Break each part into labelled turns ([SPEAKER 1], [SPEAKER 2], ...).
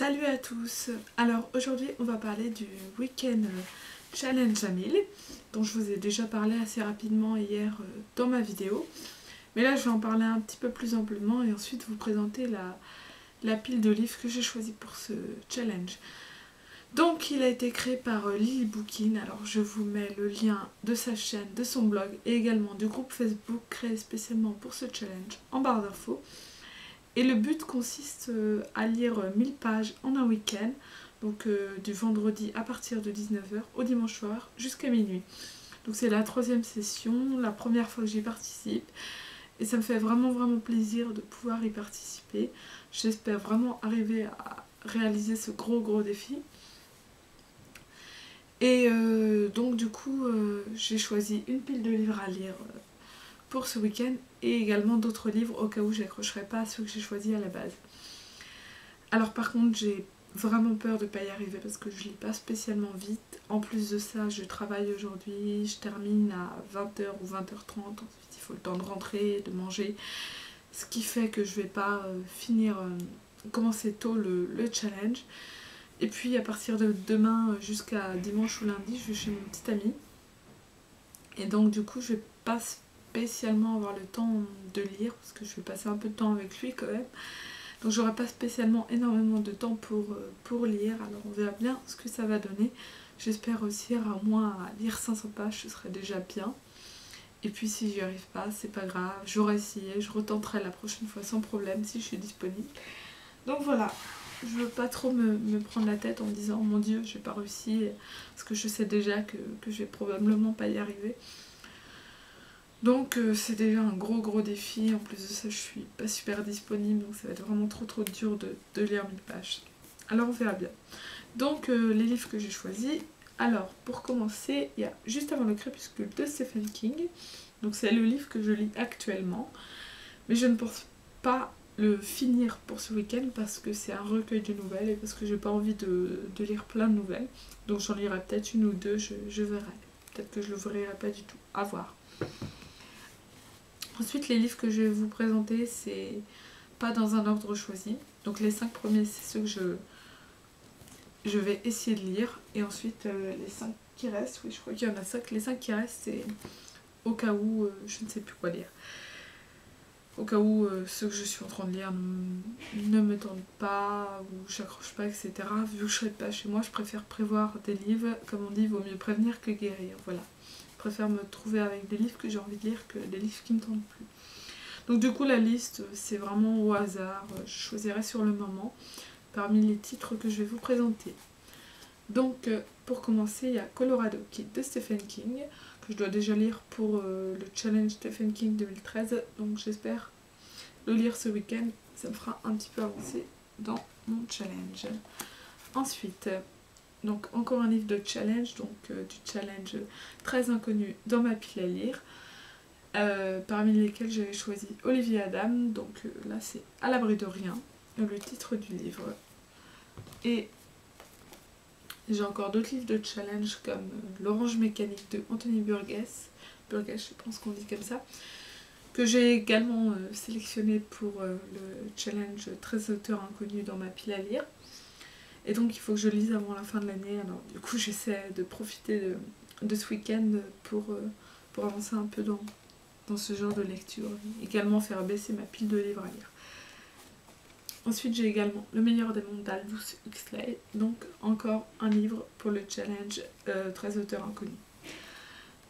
[SPEAKER 1] Salut à tous. Alors aujourd'hui on va parler du week-end challenge à 1000 dont je vous ai déjà parlé assez rapidement hier dans ma vidéo. Mais là je vais en parler un petit peu plus amplement et ensuite vous présenter la pile de livres que j'ai choisi pour ce challenge. Donc il a été créé par Lily Bookin. Alors je vous mets le lien de sa chaîne, de son blog et également du groupe Facebook créé spécialement pour ce challenge en barre d'infos. Et le but consiste à lire 1000 pages en un week-end, donc du vendredi à partir de 19 h au dimanche soir jusqu'à minuit. Donc c'est la 3e session, la première fois que j'y participe, et ça me fait vraiment plaisir de pouvoir y participer. J'espère vraiment arriver à réaliser ce gros défi. Et donc du coup j'ai choisi une pile de livres à lire pour ce week-end et également d'autres livres au cas où j'accrocherai pas à ceux que j'ai choisis à la base. Alors par contre j'ai vraiment peur de ne pas y arriver parce que je lis pas spécialement vite. En plus de ça je travaille aujourd'hui, je termine à 20 h ou 20 h 30, ensuite il faut le temps de rentrer, de manger, ce qui fait que je vais pas commencer tôt le challenge. Et puis à partir de demain jusqu'à dimanche ou lundi je vais chez mon petit ami et donc du coup je vais pas spécialement avoir le temps de lire parce que je vais passer un peu de temps avec lui quand même, donc j'aurai pas spécialement énormément de temps pour lire. Alors on verra bien ce que ça va donner. J'espère réussir à moins à lire 500 pages, ce serait déjà bien, et puis si j'y arrive pas c'est pas grave, j'aurai essayé, je retenterai la prochaine fois sans problème si je suis disponible. Donc voilà, je veux pas trop me prendre la tête en me disant oh mon dieu j'ai pas réussi, parce que je sais déjà que je vais probablement pas y arriver. Donc c'est déjà un gros défi, en plus de ça je suis pas super disponible, donc ça va être vraiment trop dur de lire 1000 pages. Alors on verra bien. Donc les livres que j'ai choisis, alors pour commencer, il y a Juste avant le crépuscule de Stephen King, donc c'est le livre que je lis actuellement, mais je ne pense pas le finir pour ce week-end parce que c'est un recueil de nouvelles et parce que j'ai pas envie de lire plein de nouvelles, donc j'en lirai peut-être une ou deux, je verrai, peut-être que je le verrai pas du tout, à voir. Ensuite, les livres que je vais vous présenter, c'est pas dans un ordre choisi. Donc les 5 premiers, c'est ceux que je vais essayer de lire. Et ensuite, les 5 qui restent, oui, je crois qu'il y en a 5. Les 5 qui restent, c'est au cas où je ne sais plus quoi lire. Au cas où ceux que je suis en train de lire ne me tentent pas ou j'accroche pas, etc. Vu que je serai pas chez moi, je préfère prévoir des livres. Comme on dit, il vaut mieux prévenir que guérir. Voilà. Je préfère me trouver avec des livres que j'ai envie de lire que des livres qui me tentent plus. Donc du coup la liste c'est vraiment au hasard, je choisirai sur le moment parmi les titres que je vais vous présenter. Donc pour commencer il y a Colorado Kid de Stephen King, que je dois déjà lire pour le challenge Stephen King 2013, donc j'espère le lire ce week-end, ça me fera un petit peu avancer dans mon challenge. Ensuite, donc encore un livre de challenge, donc du challenge Très inconnu dans ma pile à lire. Parmi lesquels j'avais choisi Olivia Adam, donc là c'est À l'abri de rien, le titre du livre. Et j'ai encore d'autres livres de challenge comme L'Orange mécanique de Anthony Burgess, je pense qu'on dit comme ça, que j'ai également sélectionné pour le challenge 13 auteurs inconnus dans ma pile à lire. Et donc il faut que je lise avant la fin de l'année, alors du coup j'essaie de profiter de ce week-end pour avancer un peu dans ce genre de lecture, également faire baisser ma pile de livres à lire. Ensuite j'ai également Le meilleur des mondes d'Aldous Huxley, donc encore un livre pour le challenge 13 auteurs inconnus.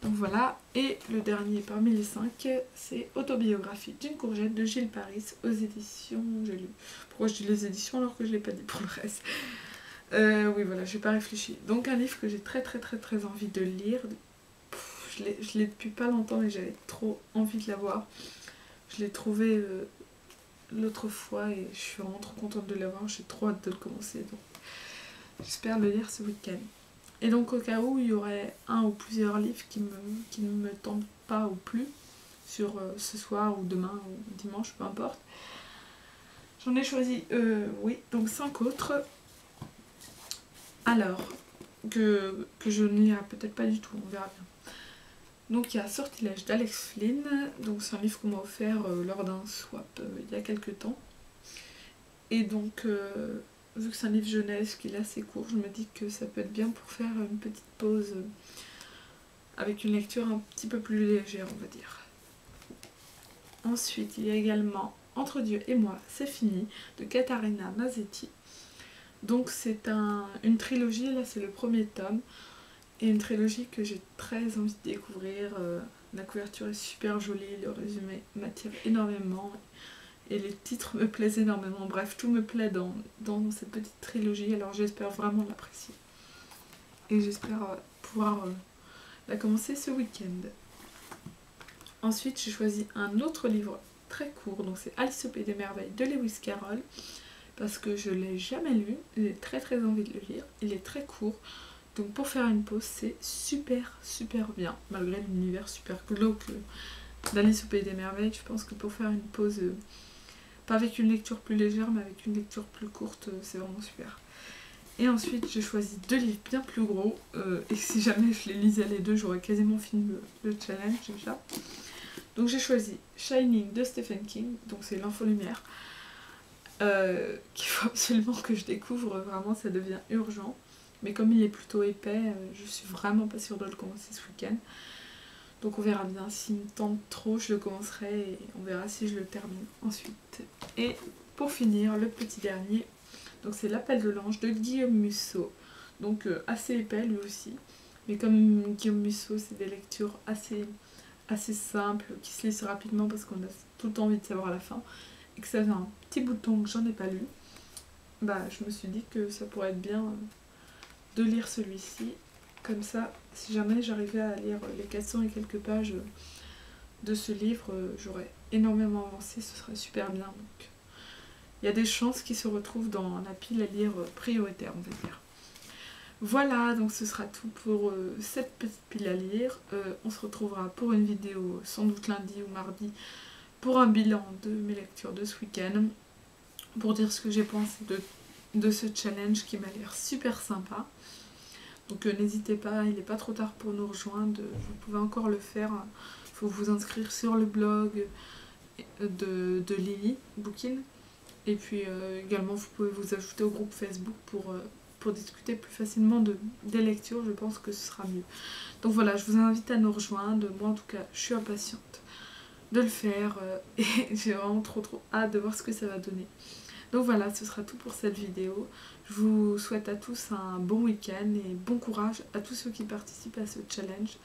[SPEAKER 1] Donc voilà, et le dernier parmi les 5 c'est Autobiographie d'une courgette de Gilles Paris aux éditions J'ai lu. Pourquoi je dis les éditions alors que je ne l'ai pas dit pour le reste? Oui voilà, j'ai pas réfléchi. Donc un livre que j'ai très envie de lire. Je l'ai depuis pas longtemps et j'avais trop envie de l'avoir. Je l'ai trouvé l'autre fois et je suis vraiment trop contente de l'avoir. J'ai trop hâte de le commencer. Donc j'espère le lire ce week-end. Et donc au cas où il y aurait un ou plusieurs livres qui ne me tentent pas ou plus sur ce soir ou demain ou dimanche, peu importe. J'en ai choisi, oui, donc 5 autres. Alors, que je ne lirai peut-être pas du tout, on verra bien. Donc il y a Sortilège d'Alex Flynn, donc c'est un livre qu'on m'a offert lors d'un swap il y a quelques temps. Et donc vu que c'est un livre jeunesse, qu'il est assez court, je me dis que ça peut être bien pour faire une petite pause avec une lecture un petit peu plus légère, on va dire. Ensuite, il y a également Entre Dieu et moi, c'est fini, de Catarina Mazzetti. Donc c'est une trilogie, là c'est le premier tome, et une trilogie que j'ai très envie de découvrir. La couverture est super jolie, le résumé m'attire énormément, et les titres me plaisent énormément. Bref, tout me plaît dans cette petite trilogie, alors j'espère vraiment l'apprécier. Et j'espère pouvoir la commencer ce week-end. Ensuite, j'ai choisi un autre livre très court, donc c'est Alice au Pays des Merveilles de Lewis Carroll, parce que je ne l'ai jamais lu, j'ai très envie de le lire, il est très court, donc pour faire une pause, c'est super bien, malgré l'univers super glauque d'Alice au Pays des Merveilles. Je pense que pour faire une pause, pas avec une lecture plus légère, mais avec une lecture plus courte, c'est vraiment super. Et ensuite, j'ai choisi 2 livres bien plus gros, et si jamais je les lisais les deux, j'aurais quasiment fini le challenge déjà. Donc j'ai choisi Shining de Stephen King, donc c'est l'infolumière, qu'il faut absolument que je découvre, vraiment ça devient urgent. Mais comme il est plutôt épais, je suis vraiment pas sûre de le commencer ce week-end. Donc on verra bien, s'il me tente trop, je le commencerai et on verra si je le termine ensuite. Et pour finir, le petit dernier, donc c'est L'Appel de l'Ange de Guillaume Musso. Donc assez épais lui aussi, mais comme Guillaume Musso, c'est des lectures assez simples, qui se lisent rapidement parce qu'on a tout le temps envie de savoir la fin, et que ça fait un petit bout de temps que j'en ai pas lu, bah je me suis dit que ça pourrait être bien de lire celui-ci. Comme ça, si jamais j'arrivais à lire les 400 et quelques pages de ce livre, j'aurais énormément avancé, ce serait super bien. Donc il y a des chances qu'il se retrouve dans la pile à lire prioritaire, on va dire. Voilà, donc ce sera tout pour cette petite pile à lire. On se retrouvera pour une vidéo sans doute lundi ou mardi pour un bilan de mes lectures de ce week-end, pour dire ce que j'ai pensé de ce challenge qui m'a l'air super sympa. Donc n'hésitez pas, il n'est pas trop tard pour nous rejoindre, vous pouvez encore le faire. Il faut vous inscrire sur le blog de Lily Bookin. Et puis également vous pouvez vous ajouter au groupe Facebook pour discuter plus facilement des lectures, je pense que ce sera mieux. Donc voilà, je vous invite à nous rejoindre, moi en tout cas je suis impatiente de le faire et j'ai vraiment trop hâte de voir ce que ça va donner. Donc voilà, ce sera tout pour cette vidéo. Je vous souhaite à tous un bon week-end et bon courage à tous ceux qui participent à ce challenge.